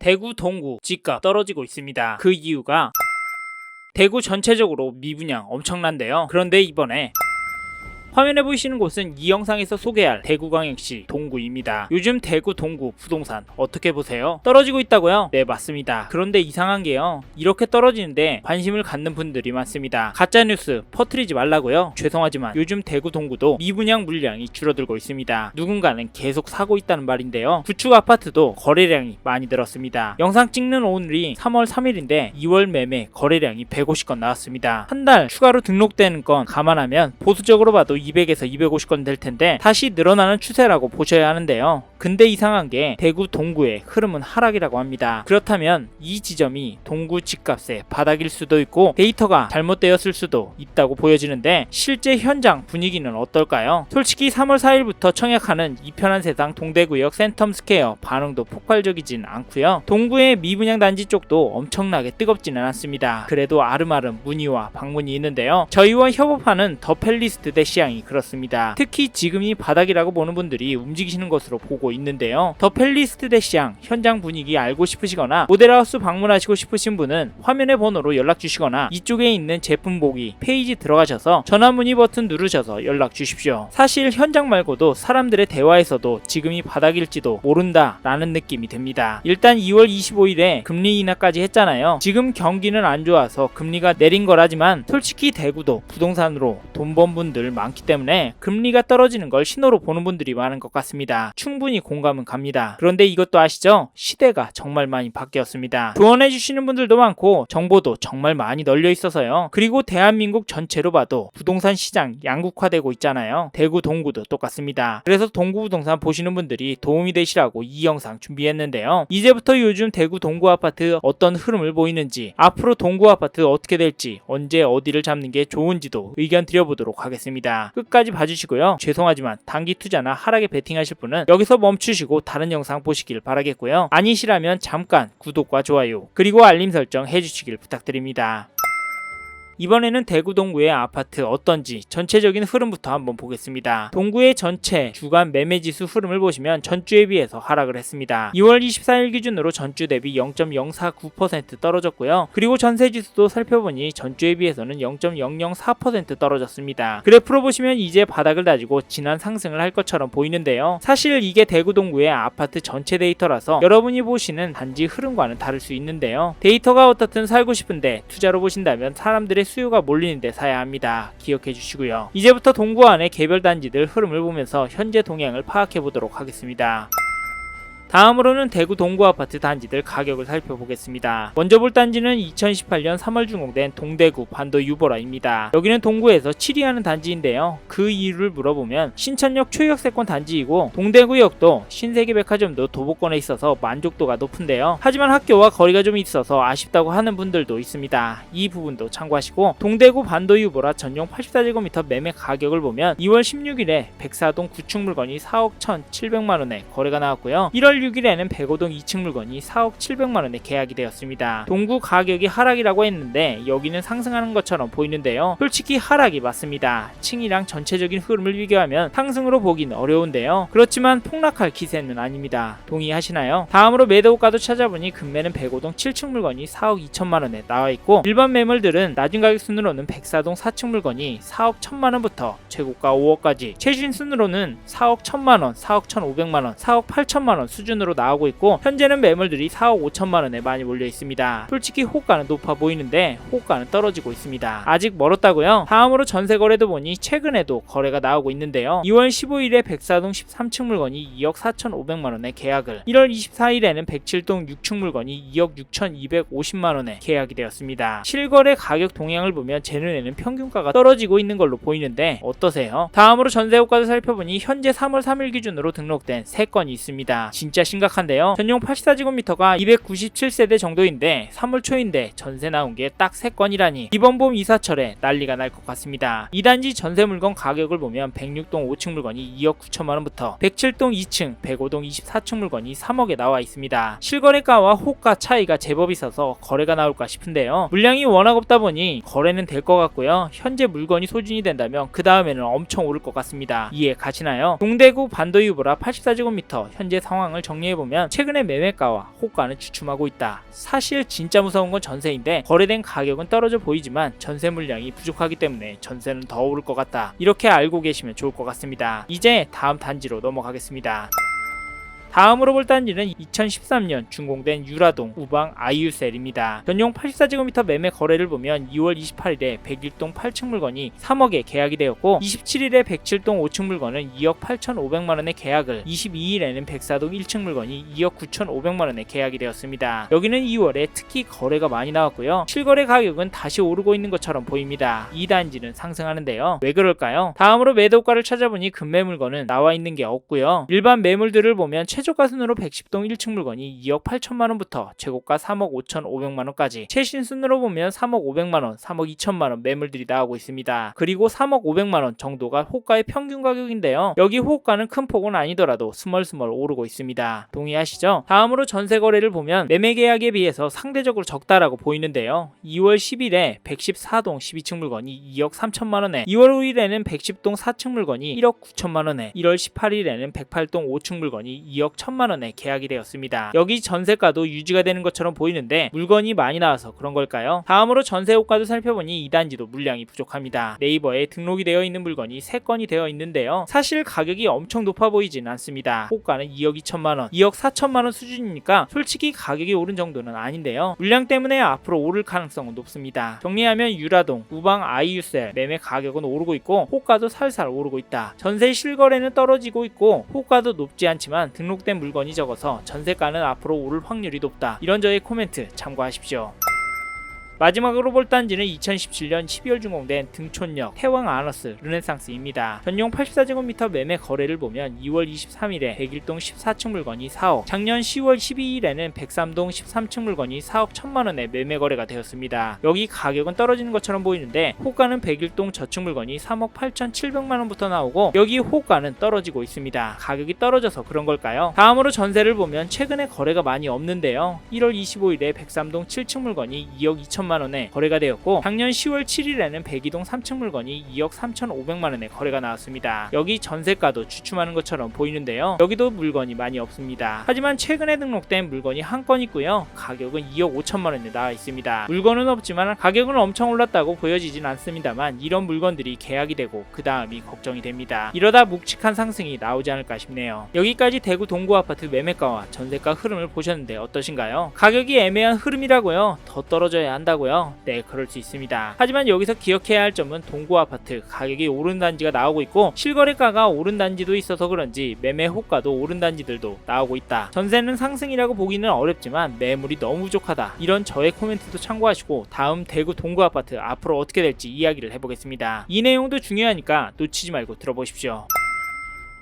대구 동구 집값 떨어지고 있습니다. 그 이유가 대구 전체적으로 미분양 엄청난데요. 그런데 이번에 화면에 보이시는 곳은 이 영상에서 소개할 대구광역시 동구입니다. 요즘 대구 동구 부동산 어떻게 보세요? 떨어지고 있다고요? 네, 맞습니다. 그런데 이상한 게요, 이렇게 떨어지는데 관심을 갖는 분들이 많습니다. 가짜뉴스 퍼뜨리지 말라고요? 죄송하지만 요즘 대구 동구도 미분양 물량이 줄어들고 있습니다. 누군가는 계속 사고 있다는 말인데요, 구축 아파트도 거래량이 많이 늘었습니다. 영상 찍는 오늘이 3월 3일인데 2월 매매 거래량이 150건 나왔습니다. 한 달 추가로 등록되는 건 감안하면 보수적으로 봐도 200에서 250건 될 텐데 다시 늘어나는 추세라고 보셔야 하는데요. 근데 이상한 게 대구 동구의 흐름은 하락이라고 합니다. 그렇다면 이 지점이 동구 집값의 바닥일 수도 있고 데이터가 잘못되었을 수도 있다고 보여지는데 실제 현장 분위기는 어떨까요? 솔직히 3월 4일부터 청약하는 이편한 세상 동대구역 센텀스퀘어 반응도 폭발적이진 않고요. 동구의 미분양 단지 쪽도 엄청나게 뜨겁지는 않습니다. 그래도 아름아름 문의와 방문이 있는데요. 저희와 협업하는 더 팰리스트 대시장이 그렇습니다. 특히 지금이 바닥이라고 보는 분들이 움직이시는 것으로 보고 있는데요. 더 팰리스트 대시장 현장 분위기 알고 싶으시거나 모델하우스 방문하시고 싶으신 분은 화면의 번호로 연락 주시거나 이쪽에 있는 제품 보기 페이지 들어가셔서 전화 문의 버튼 누르셔서 연락 주십시오. 사실 현장 말고도 사람들의 대화에서도 지금이 바닥일지도 모른다 라는 느낌이 듭니다. 일단 2월 25일에 금리 인하까지 했잖아요. 지금 경기는 안 좋아서 금리가 내린 거라지만 솔직히 대구도 부동산으로 돈 번 분들 많기 때문에 금리가 떨어지는 걸 신호로 보는 분들이 많은 것 같습니다. 충분히 공감은 갑니다. 그런데 이것도 아시죠? 시대가 정말 많이 바뀌었습니다. 조언해주시는 분들도 많고 정보도 정말 많이 널려 있어서요. 그리고 대한민국 전체로 봐도 부동산 시장 양극화되고 있잖아요. 대구 동구도 똑같습니다. 그래서 동구 부동산 보시는 분들이 도움이 되시라고 이 영상 준비했는데요. 이제부터 요즘 대구 동구 아파트 어떤 흐름을 보이는지, 앞으로 동구 아파트 어떻게 될지, 언제 어디를 잡는 게 좋은지도 의견 드려보도록 하겠습니다. 끝까지 봐주시고요. 죄송하지만 단기 투자나 하락에 베팅하실 분은 여기서 멈추시고 다른 영상 보시길 바라겠고요. 아니시라면 잠깐 구독과 좋아요 그리고 알림 설정 해주시길 부탁드립니다. 이번에는 대구 동구의 아파트 어떤지 전체적인 흐름부터 한번 보겠습니다. 동구의 전체 주간 매매지수 흐름을 보시면 전주에 비해서 하락을 했습니다. 2월 24일 기준으로 전주 대비 0.049% 떨어졌고요. 그리고 전세지수도 살펴보니 전주에 비해서는 0.004% 떨어졌습니다. 그래프로 보시면 이제 바닥을 다지고 진한 상승을 할 것처럼 보이는데요. 사실 이게 대구 동구의 아파트 전체 데이터라서 여러분이 보시는 단지 흐름과는 다를 수 있는데요. 데이터가 어떻든 살고 싶은데 투자로 보신다면 사람들의 수요가 몰리는데 사야 합니다. 기억해 주시고요. 이제부터 동구 안의 개별 단지들 흐름을 보면서 현재 동향을 파악해 보도록 하겠습니다. 다음으로는 대구 동구 아파트 단지들 가격을 살펴보겠습니다. 먼저 볼 단지는 2018년 3월 준공된 동대구 반도 유보라입니다. 여기는 동구에서 7위 하는 단지인데요. 그 이유를 물어보면 신천역 초역세권 단지이고 동대구역도 신세계백화점도 도보권에 있어서 만족도가 높은데요. 하지만 학교와 거리가 좀 있어서 아쉽다고 하는 분들도 있습니다. 이 부분도 참고하시고 동대구 반도 유보라 전용 84제곱미터 매매 가격을 보면 2월 16일에 백사동 구축 물건이 4억 1,700만원에 거래가 나왔고요. 1월 6일에는 백오동 2층 물건이 4억 700만원에 계약이 되었습니다. 동구 가격이 하락이라고 했는데 여기는 상승하는 것처럼 보이는데요. 솔직히 하락이 맞습니다. 층이랑 전체적인 흐름을 비교하면 상승으로 보긴 어려운데요. 그렇지만 폭락할 기세는 아닙니다. 동의하시나요? 다음으로 매도가도 찾아보니 금매는 백오동 7층 물건이 4억 2천만원에 나와있고 일반 매물들은 낮은 가격 순으로는 백사동 4층 물건이 4억 1천만원부터 최고가 5억까지, 최신 순으로는 4억 1천만원, 4억 1,500만원, 4억 8천만원 수준으로 나오고 있고 현재는 매물들이 4억 5천만원에 많이 몰려 있습니다. 솔직히 호가는 높아 보이는데 호가는 떨어지고 있습니다. 아직 멀었다고요? 다음으로 전세 거래도 보니 최근에도 거래가 나오고 있는데요. 2월 15일에 백사동 13층 물건이 2억 4,500만원에 계약을, 1월 24일에는 107동 6층 물건이 2억 6,250만원에 계약이 되었습니다. 실거래 가격 동향을 보면 제 눈에는 평균가가 떨어지고 있는 걸로 보이는데 어떠세요? 다음으로 전세 호가를 살펴보니 현재 3월 3일 기준으로 등록된 3건이 있습니다. 진짜 심각한데요. 전용 84제곱미터가 297세대 정도인데 3월 초인데 전세 나온 게 딱 3건이라니 이번 봄 이사철에 난리가 날 것 같습니다. 이 단지 전세 물건 가격을 보면 106동 5층 물건이 2억 9천만원부터 107동 2층, 105동 24층 물건이 3억에 나와 있습니다. 실거래가와 호가 차이가 제법 있어서 거래가 나올까 싶은데요. 물량이 워낙 없다 보니 거래는 될 것 같고요. 현재 물건이 소진이 된다면 그 다음에는 엄청 오를 것 같습니다. 이해 가시나요? 동대구 반도 유보라 84제곱미터 현재 상황을 정리해보면 최근에 매매가와 호가는 주춤하고 있다. 사실 진짜 무서운 건 전세인데 거래된 가격은 떨어져 보이지만 전세 물량이 부족하기 때문에 전세는 더 오를 것 같다. 이렇게 알고 계시면 좋을 것 같습니다. 이제 다음 단지로 넘어가겠습니다. 다음으로 볼 단지는 2013년 준공된 유라동 우방 아이유셀입니다. 전용 84제곱미터 매매 거래를 보면 2월 28일에 101동 8층 물건이 3억에 계약이 되었고 27일에 107동 5층 물건은 2억 8,500만원에 계약을 22일에는 104동 1층 물건이 2억 9,500만원에 계약이 되었습니다. 여기는 2월에 특히 거래가 많이 나왔고요. 실거래 가격은 다시 오르고 있는 것처럼 보입니다. 이 단지는 상승하는데요. 왜 그럴까요? 다음으로 매도가를 찾아보니 급매 물건은 나와 있는 게 없고요. 일반 매물들을 보면 최저가 순으로 110동 1층 물건이 2억 8천만원부터 최고가 3억 5,500만원까지, 최신 순으로 보면 3억 500만원, 3억 2천만원 매물들이 나오고 있습니다. 그리고 3억 500만원 정도가 호가의 평균 가격인데요. 여기 호가는 큰 폭은 아니더라도 스멀스멀 오르고 있습니다. 동의하시죠? 다음으로 전세 거래를 보면 매매 계약에 비해서 상대적으로 적다라고 보이는데요. 2월 10일에 114동 12층 물건이 2억 3천만원에, 2월 5일에는 110동 4층 물건이 1억 9천만원에, 1월 18일에는 108동 5층 물건이 2억 1천만원에 계약이 되었습니다. 여기 전세가도 유지가 되는 것처럼 보이는데 물건이 많이 나와서 그런 걸까요? 다음으로 전세 호가도 살펴보니 이 단지도 물량이 부족합니다. 네이버에 등록이 되어 있는 물건이 3건이 되어 있는데요. 사실 가격이 엄청 높아 보이진 않습니다. 호가는 2억 2천만원, 2억 4천만원 수준이니까 솔직히 가격이 오른 정도는 아닌데요. 물량 때문에 앞으로 오를 가능성은 높습니다. 정리하면 유라동, 우방 아이유셀 매매 가격은 오르고 있고 호가도 살살 오르고 있다. 전세 실거래는 떨어지고 있고 호가도 높지 않지만 등록된 물건이 적어서 전세가는 앞으로 오를 확률이 높다. 이런 저의 코멘트 참고하십시오. 마지막으로 볼 단지는 2017년 12월 준공된 등촌역 태왕 아너스 르네상스입니다. 전용 84제곱미터 매매 거래를 보면 2월 23일에 101동 14층 물건이 4억, 작년 10월 12일에는 103동 13층 물건이 4억 1천만원에 매매 거래가 되었습니다. 여기 가격은 떨어지는 것처럼 보이는데 호가는 101동 저층 물건이 3억 8,700만원부터 나오고 여기 호가는 떨어지고 있습니다. 가격이 떨어져서 그런 걸까요? 다음으로 전세를 보면 최근에 거래가 많이 없는데요. 1월 25일에 103동 7층 물건이 2억 2천만원에 거래가 되었고 작년 10월 7일에는 102동 3층 물건이 2억 3,500만원에 거래가 나왔습니다. 여기 전세가도 주춤하는 것처럼 보이는데요. 여기도 물건이 많이 없습니다. 하지만 최근에 등록된 물건이 한 건 있고요. 가격은 2억 5천만원에 나와 있습니다. 물건은 없지만 가격은 엄청 올랐다고 보여지진 않습니다만 이런 물건들이 계약이 되고 그 다음이 걱정이 됩니다. 이러다 묵직한 상승이 나오지 않을까 싶네요. 여기까지 대구 동구 아파트 매매가와 전세가 흐름을 보셨는데 어떠신가요? 가격이 애매한 흐름이라고요? 더 떨어져야 한다고요? 네, 그럴 수 있습니다. 하지만 여기서 기억해야 할 점은 동구 아파트 가격이 오른 단지가 나오고 있고 실거래가가 오른 단지도 있어서 그런지 매매 호가도 오른 단지들도 나오고 있다. 전세는 상승이라고 보기는 어렵지만 매물이 너무 부족하다. 이런 저의 코멘트도 참고하시고 다음 대구 동구 아파트 앞으로 어떻게 될지 이야기를 해보겠습니다. 이 내용도 중요하니까 놓치지 말고 들어보십시오.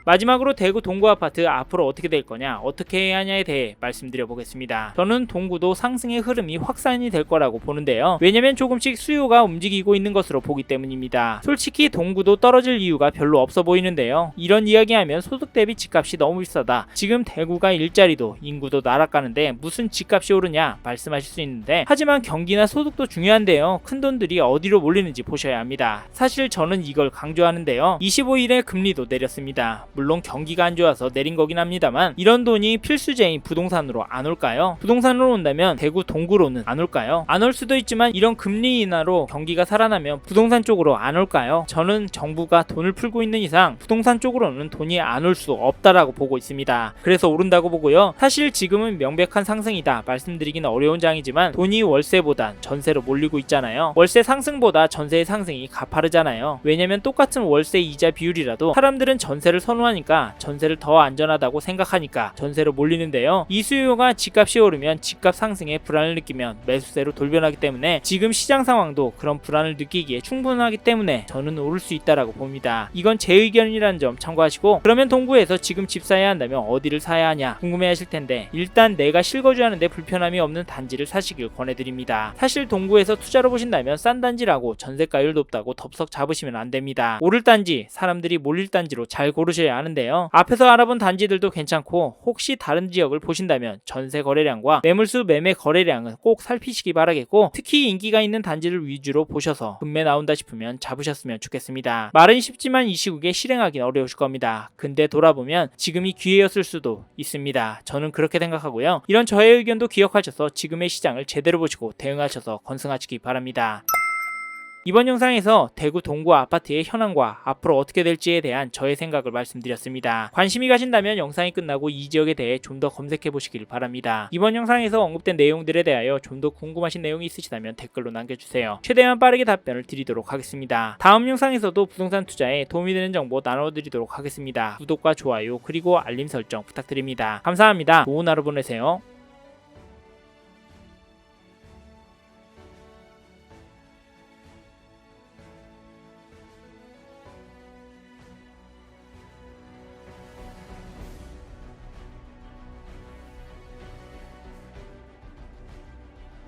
마지막으로 대구 동구 아파트 앞으로 어떻게 될 거냐, 어떻게 해야 하냐에 대해 말씀드려 보겠습니다. 저는 동구도 상승의 흐름이 확산이 될 거라고 보는데요. 왜냐면 조금씩 수요가 움직이고 있는 것으로 보기 때문입니다. 솔직히 동구도 떨어질 이유가 별로 없어 보이는데요. 이런 이야기하면 소득 대비 집값이 너무 비싸다, 지금 대구가 일자리도 인구도 날아가는데 무슨 집값이 오르냐 말씀하실 수 있는데, 하지만 경기나 소득도 중요한데요. 큰돈들이 어디로 몰리는지 보셔야 합니다. 사실 저는 이걸 강조하는데요. 25일에 금리도 내렸습니다. 물론 경기가 안 좋아서 내린 거긴 합니다만 이런 돈이 필수제인 부동산으로 안 올까요? 부동산으로 온다면 대구 동구로는 안 올까요? 안 올 수도 있지만 이런 금리 인하로 경기가 살아나면 부동산 쪽으로 안 올까요? 저는 정부가 돈을 풀고 있는 이상 부동산 쪽으로는 돈이 안 올 수 없다라고 보고 있습니다. 그래서 오른다고 보고요. 사실 지금은 명백한 상승이다 말씀드리기는 어려운 장이지만 돈이 월세보단 전세로 몰리고 있잖아요. 월세 상승보다 전세의 상승이 가파르잖아요. 왜냐면 똑같은 월세 이자 비율이라도 사람들은 전세를 선호하니까 전세를 더 안전하다고 생각하니까 전세로 몰리는데요. 이 수요가 집값이 오르면 집값 상승에 불안을 느끼면 매수세로 돌변하기 때문에 지금 시장 상황도 그런 불안을 느끼기에 충분하기 때문에 저는 오를 수 있다라고 봅니다. 이건 제 의견이라는 점 참고하시고, 그러면 동구에서 지금 집 사야 한다면 어디를 사야 하냐 궁금해 하실 텐데 일단 내가 실거주하는데 불편함이 없는 단지를 사시길 권해드립니다. 사실 동구에서 투자로 보신다면 싼 단지라고 전세가율 높다고 덥석 잡으시면 안 됩니다. 오를 단지, 사람들이 몰릴 단지로 잘 고르셔야 보셔야 하는데요. 앞에서 알아본 단지들도 괜찮고 혹시 다른 지역을 보신다면 전세 거래량과 매물수 매매 거래량은 꼭 살피시기 바라겠고, 특히 인기가 있는 단지를 위주로 보셔서 급매 나온다 싶으면 잡으셨으면 좋겠습니다. 말은 쉽지만 이 시국에 실행하기는 어려우실 겁니다. 근데 돌아보면 지금이 기회였을 수도 있습니다. 저는 그렇게 생각하고요. 이런 저의 의견도 기억하셔서 지금의 시장을 제대로 보시고 대응하셔서 건승하시기 바랍니다. 이번 영상에서 대구 동구 아파트의 현황과 앞으로 어떻게 될지에 대한 저의 생각을 말씀드렸습니다. 관심이 가신다면 영상이 끝나고 이 지역에 대해 좀 더 검색해 보시길 바랍니다. 이번 영상에서 언급된 내용들에 대하여 좀 더 궁금하신 내용이 있으시다면 댓글로 남겨주세요. 최대한 빠르게 답변을 드리도록 하겠습니다. 다음 영상에서도 부동산 투자에 도움이 되는 정보 나눠드리도록 하겠습니다. 구독과 좋아요 그리고 알림 설정 부탁드립니다. 감사합니다. 좋은 하루 보내세요.